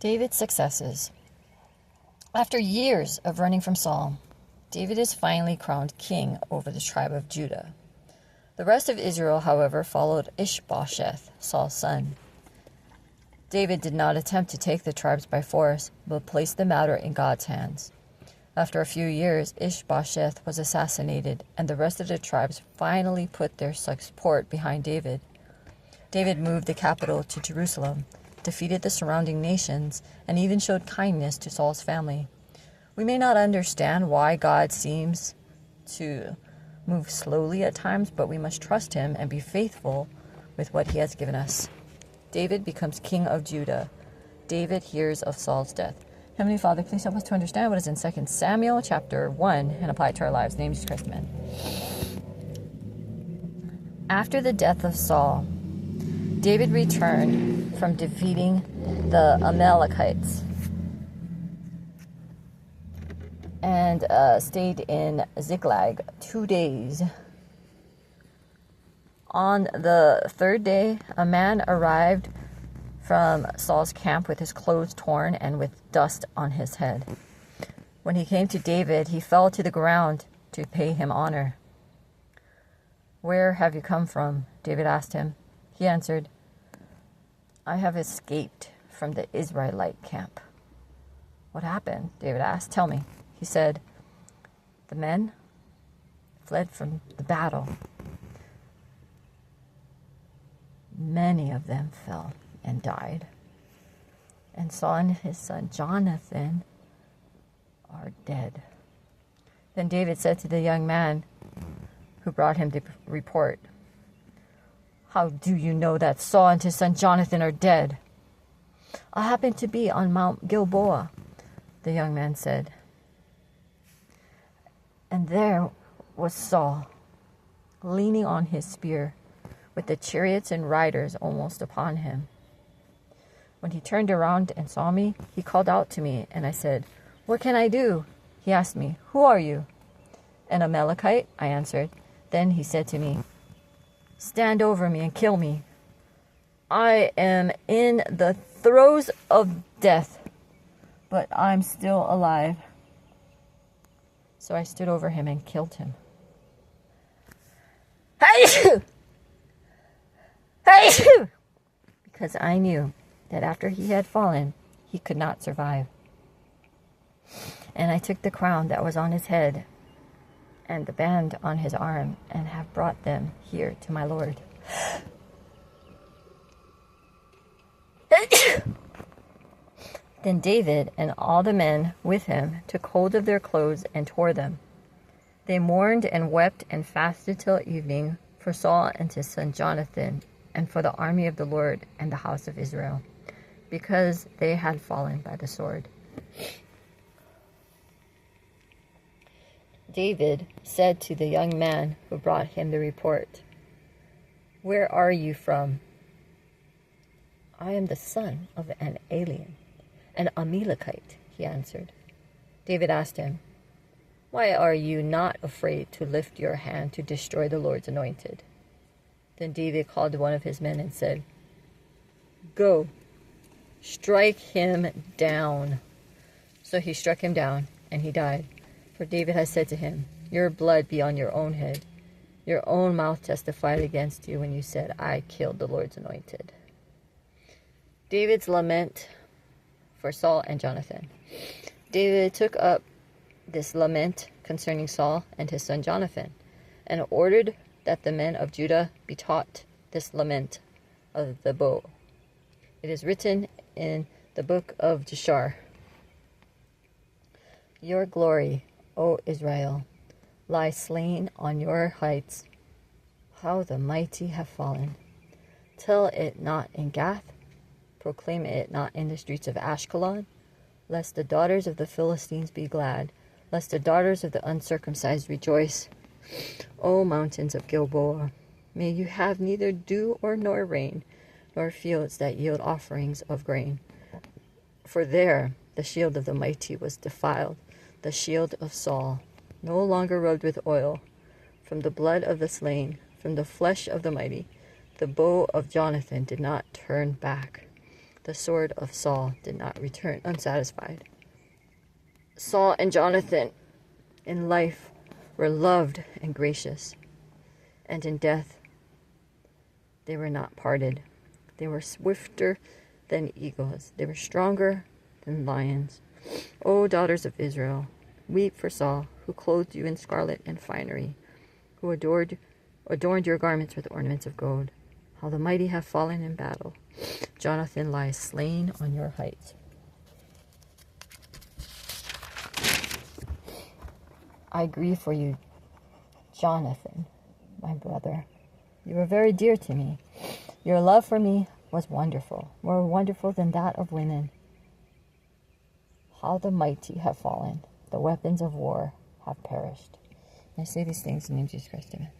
David's successes. After years of running from Saul, David is finally crowned king over the tribe of Judah. The rest of Israel, however, followed Ishbosheth, Saul's son. David did not attempt to take the tribes by force, but placed the matter in God's hands. After a few years, Ishbosheth was assassinated, and the rest of the tribes finally put their support behind David. David moved the capital to Jerusalem, defeated the surrounding nations, and even showed kindness to Saul's family. We may not understand why God seems to move slowly at times, but we must trust him and be faithful with what he has given us. David becomes king of Judah. David hears of Saul's death. Heavenly Father, please help us to understand what is in 2 Samuel chapter 1 and apply it to our lives. In the name of Jesus Christ, amen. After the death of Saul, David returned from defeating the Amalekites and stayed in Ziklag 2 days. On the third day, a man arrived from Saul's camp with his clothes torn and with dust on his head. When he came to David, he fell to the ground to pay him honor. "Where have you come from?" David asked him. He answered, "I have escaped from the Israelite camp." "What happened?" David asked. "Tell me." He said, "The men fled from the battle. Many of them fell and died, and Saul and his son Jonathan are dead." Then David said to the young man who brought him the report, "How do you know that Saul and his son Jonathan are dead?" "I happened to be on Mount Gilboa," the young man said, "and there was Saul, leaning on his spear, with the chariots and riders almost upon him. When he turned around and saw me, he called out to me, and I said, 'What can I do?' He asked me, 'Who are you?' 'An Amalekite,' I answered. Then he said to me, 'Stand over me and kill me. I am in the throes of death, but I'm still alive.' So I stood over him and killed him." Because I knew that after he had fallen, he could not survive. And I took the crown that was on his head and the band on his arm and have brought them here to my Lord. Then David and all the men with him took hold of their clothes and tore them. They mourned and wept and fasted till evening for Saul and his son Jonathan, and for the army of the Lord and the house of Israel, because they had fallen by the sword. David said to the young man who brought him the report, "Where are you from?" "I am the son of an alien, an Amalekite," he answered. David asked him, "Why are you not afraid to lift your hand to destroy the Lord's anointed?" Then David called one of his men and said, "Go, strike him down." So he struck him down, and he died. For David had said to him, "Your blood be on your own head. Your own mouth testified against you when you said, 'I killed the Lord's anointed.'" David's lament for Saul and Jonathan. David took up this lament concerning Saul and his son Jonathan, and ordered that the men of Judah be taught this lament of the bow. It is written in the book of Jashar. "Your glory, O Israel, lies slain on your heights. How the mighty have fallen. Tell it not in Gath, proclaim it not in the streets of Ashkelon, lest the daughters of the Philistines be glad, lest the daughters of the uncircumcised rejoice. O mountains of Gilboa, may you have neither dew nor rain, nor fields that yield offerings of grain. For there the shield of the mighty was defiled, the shield of Saul, no longer rubbed with oil. From the blood of the slain, from the flesh of the mighty, the bow of Jonathan did not turn back. The sword of Saul did not return unsatisfied. Saul and Jonathan in life were loved and gracious, and in death they were not parted. They were swifter than eagles. They were stronger than lions. O daughters of Israel, weep for Saul, who clothed you in scarlet and finery, who adorned your garments with ornaments of gold. How the mighty have fallen in battle. Jonathan lies slain on your heights. I grieve for you, Jonathan, my brother. You were very dear to me. Your love for me was wonderful, more wonderful than that of women. How the mighty have fallen. The weapons of war have perished. I say these things in the name of Jesus Christ. Amen.